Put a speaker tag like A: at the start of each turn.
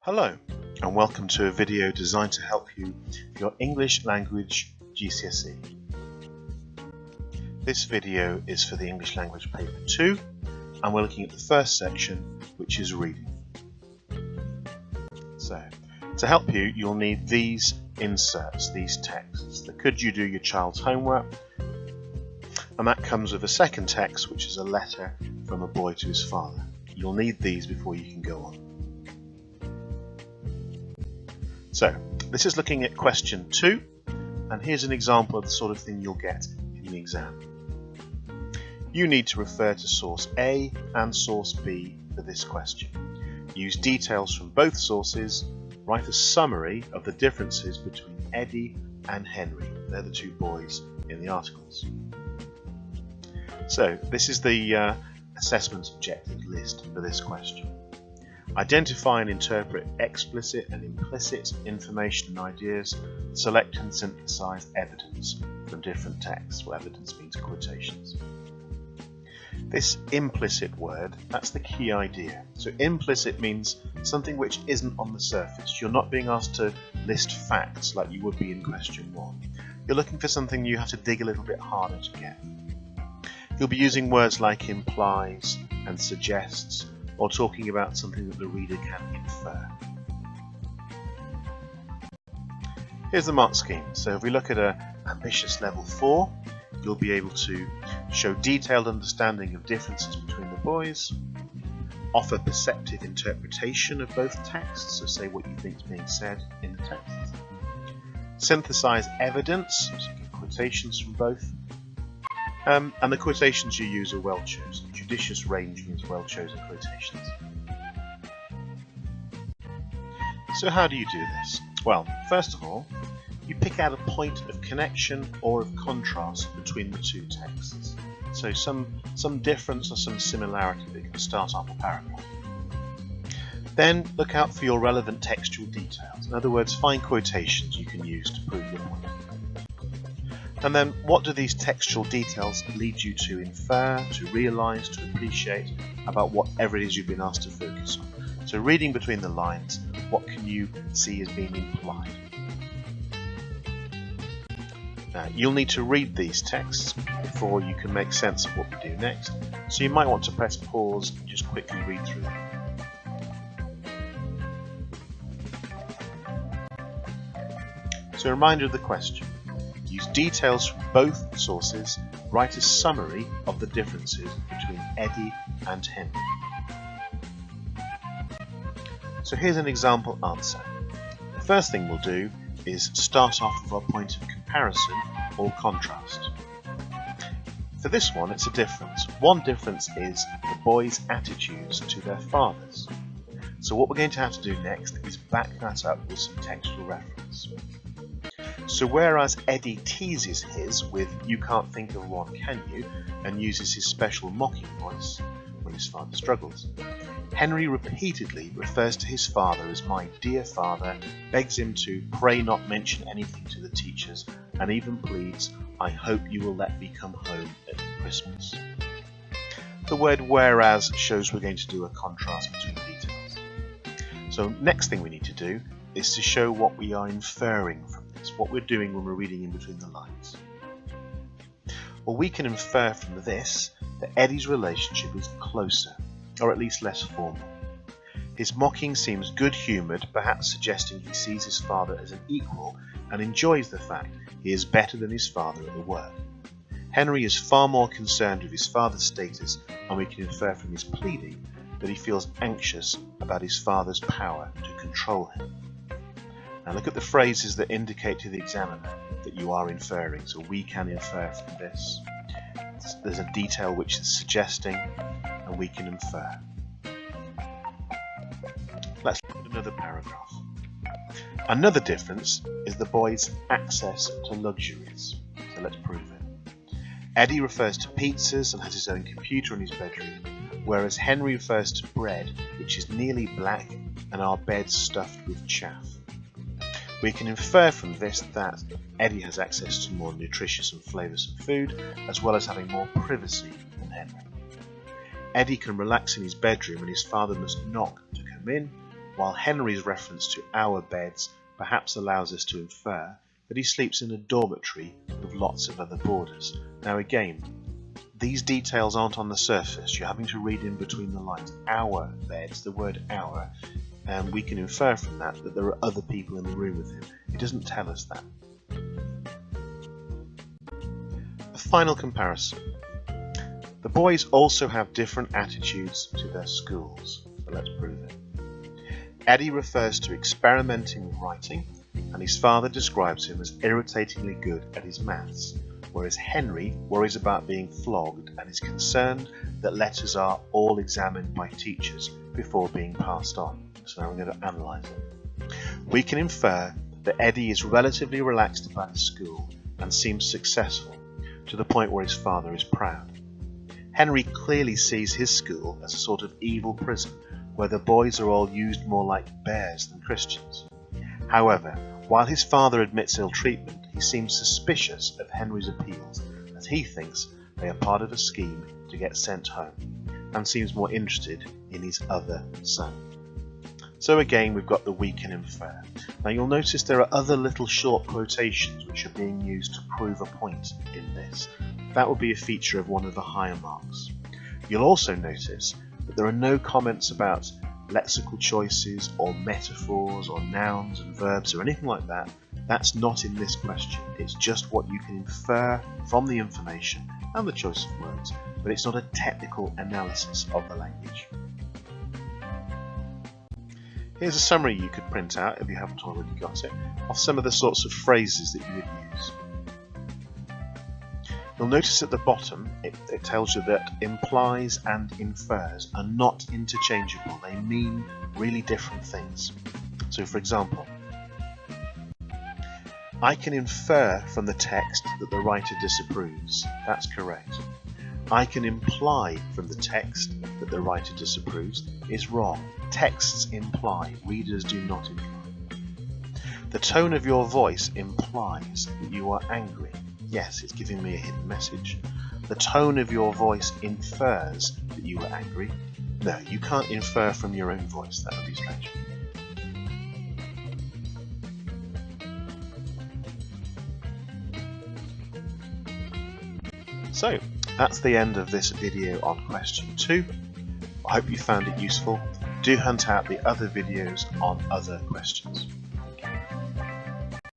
A: Hello and welcome to a video designed to help you for your English language GCSE. This video is for the English language paper 2 and we're looking at the first section, which is reading. So to help you, you'll need these inserts, these texts. The could you do your child's homework, and that comes with a second text, which is a letter from a boy to his father. You'll need these before you can go on. So this is looking at question 2, and here's an example of the sort of thing you'll get in the exam. You need to refer to source A and source B for this question. Use details from both sources, write a summary of the differences between Eddie and Henry. They're the two boys in the articles. So this is the assessment objective list for this question. Identify and interpret explicit and implicit information and ideas. Select and synthesize evidence from different texts. Well, evidence means quotations. This implicit word, that's the key idea. So implicit means something which isn't on the surface. You're not being asked to list facts like you would be in question 1. You're looking for something you have to dig a little bit harder to get. You'll be using words like implies and suggests, or talking about something that the reader can infer. Here's the mark scheme. So if we look at an ambitious level 4, you'll be able to show detailed understanding of differences between the boys, offer perceptive interpretation of both texts, so say what you think is being said in the text, synthesize evidence, so give quotations from both, and the quotations you use are well chosen. Judicious range means well chosen quotations. So how do you do this? Well, first of all, you pick out a point of connection or of contrast between the two texts. So some difference or some similarity that can start off a paragraph. Then look out for your relevant textual details. In other words, find quotations you can use to prove your point. And then what do these textual details lead you to infer, to realise, to appreciate about whatever it is you've been asked to focus on? So reading between the lines, what can you see as being implied? Now, you'll need to read these texts before you can make sense of what we do next, so you might want to press pause and just quickly read through them. So a reminder of the question. Use details from both sources, write a summary of the differences between Eddie and Henry. So here's an example answer. The first thing we'll do is start off with our point of comparison or contrast. For this one, it's a difference. One difference is the boys' attitudes to their fathers. So what we're going to have to do next is back that up with some textual reference. So whereas Eddie teases his with "you can't think of one, can you?" and uses his special mocking voice when his father struggles, Henry repeatedly refers to his father as "my dear father," begs him to pray not mention anything to the teachers, and even pleads, "I hope you will let me come home at Christmas." The word "whereas" shows we're going to do a contrast between details. So next thing we need to do is to show what we are inferring from this, what we're doing when we're reading in between the lines. Well, we can infer from this that Eddie's relationship is closer, or at least less formal. His mocking seems good-humoured, perhaps suggesting he sees his father as an equal and enjoys the fact he is better than his father at the work. Henry is far more concerned with his father's status, and we can infer from his pleading that he feels anxious about his father's power to control him. Now look at the phrases that indicate to the examiner that you are inferring. So we can infer from this. There's a detail which is suggesting, and we can infer. Let's look at another paragraph. Another difference is the boy's access to luxuries. So let's prove it. Eddie refers to pizzas and has his own computer in his bedroom, whereas Henry refers to bread, which is nearly black, and our beds stuffed with chaff. We can infer from this that Eddie has access to more nutritious and flavoursome food, as well as having more privacy than Henry. Eddie can relax in his bedroom and his father must knock to come in, while Henry's reference to our beds perhaps allows us to infer that he sleeps in a dormitory with lots of other boarders. Now again, these details aren't on the surface, you're having to read in between the lines. Our beds, the word our, and we can infer from that that there are other people in the room with him. It doesn't tell us that. A final comparison. The boys also have different attitudes to their schools, so let's prove it. Eddie refers to experimenting with writing, and his father describes him as irritatingly good at his maths, whereas Henry worries about being flogged and is concerned that letters are all examined by teachers before being passed on. So now we're going to analyse it. We can infer that Eddie is relatively relaxed about his school and seems successful, to the point where his father is proud. Henry clearly sees his school as a sort of evil prison, where the boys are all used more like bears than Christians. However, while his father admits ill treatment, he seems suspicious of Henry's appeals, as he thinks they are part of a scheme to get sent home, and seems more interested in his other son. So again, we've got the we can infer. Now you'll notice there are other little short quotations which are being used to prove a point in this. That will be a feature of one of the higher marks. You'll also notice that there are no comments about lexical choices or metaphors or nouns and verbs or anything like that. That's not in this question. It's just what you can infer from the information and the choice of words, but it's not a technical analysis of the language. Here's a summary you could print out, if you haven't already got it, of some of the sorts of phrases that you would use. You'll notice at the bottom it tells you that implies and infers are not interchangeable. They mean really different things. So for example, I can infer from the text that the writer disapproves. That's correct. I can imply from the text that the writer disapproves is wrong. Texts imply, readers do not imply. The tone of your voice implies that you are angry. Yes, it's giving me a hidden message. The tone of your voice infers that you are angry. No, you can't infer from your own voice. That would be strange. So, that's the end of this video on question 2. I hope you found it useful. Do hunt out the other videos on other questions.